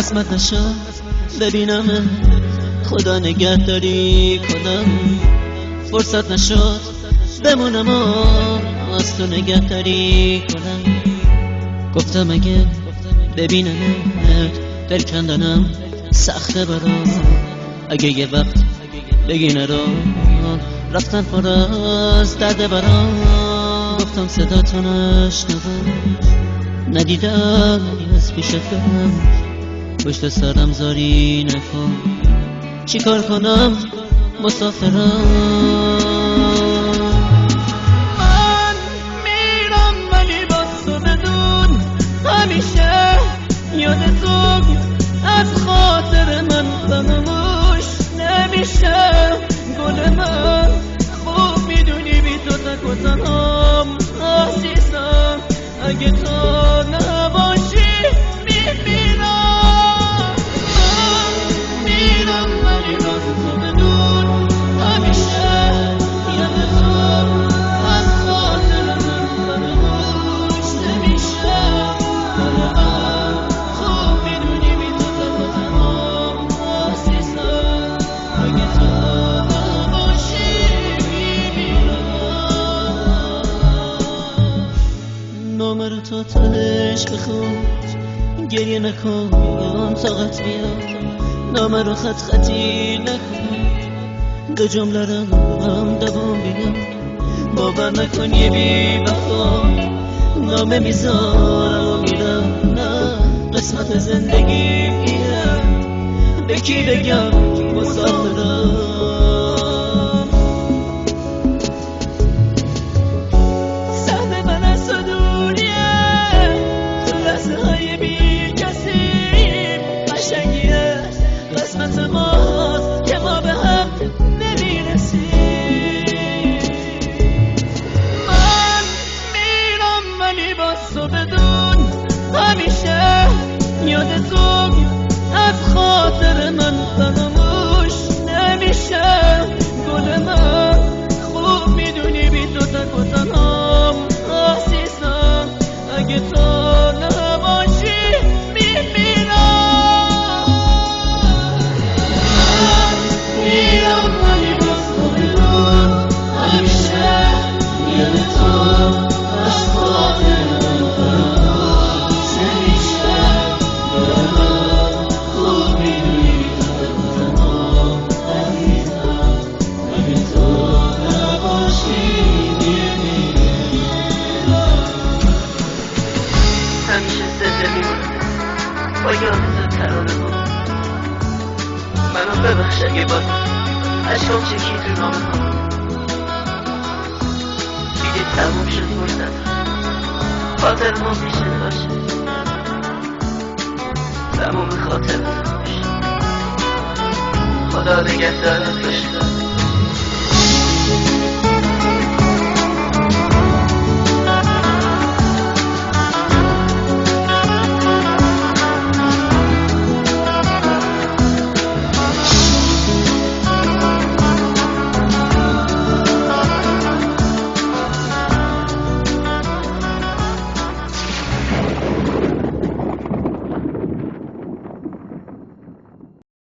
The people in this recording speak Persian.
قسمت نشد ببینم خدا نگهداری کنم، فرصت نشد بمونم و از تو نگهداری کنم. گفتم اگه ببینمت دل کندنم سخته برام، اگه یه وقت بگی نرو رفتن پر از درد برام. گفتم صدا تو نشنوم ندیدم از پیشتم، پشت سرم زاری نکن چی کار کنم مسافرم. من میرم ولی باز تو بدون همیشه یاد تو از خاطر من فراموش نمیشه. گل من خوب میدونی بی تو تک و تنهام عزیزم، اگه تو نباشی میمیرم. من میرم ولی باز تو بدون همیشه یاد تو از خاطر من فراموش نمیشه. گل من خوب میدونی بی تو تک و تنهام عزیزم، اگه تو نباشی میمیرم. نامه رو تو تهش بخون گریه نکن طاقت بیاد، نامه رو خط خطی نکن دو جمله رو هم دوام بیاد. باور نکن یه بی وفا نامه میذارم و میرم، نه قسمت زندگی اینه به کی بگم مسافرم. سهم من از تو دوریه تو لحظه های بی کسی، قشنگیه قسمت ماست که ما به هم نمیرسیم. من میرم ولی باز تو بدون همیشه یاد تو از خاطر من فراموش نمیشه. گل من خوب میدونی بی تو تک و تنهام عزیزم، اگه تو نباشی میمیرم. من میرم ولی باز تو بدون همیشه یاد تو از خاطر من فراموش نمیشه. گل من خوب میدونی بی تو تک و تنهام عزیزم، اگه تو نباشی میمیرم. همیشه زنده میمونم با یاد ترانه ها، منو ببخش اگه باز عشقم چکی تو نامه ها. دیگه تموم شد فرصت خاطر ما میشه باشه، تموم خاطر باشه. خدا نگهدارت باشه.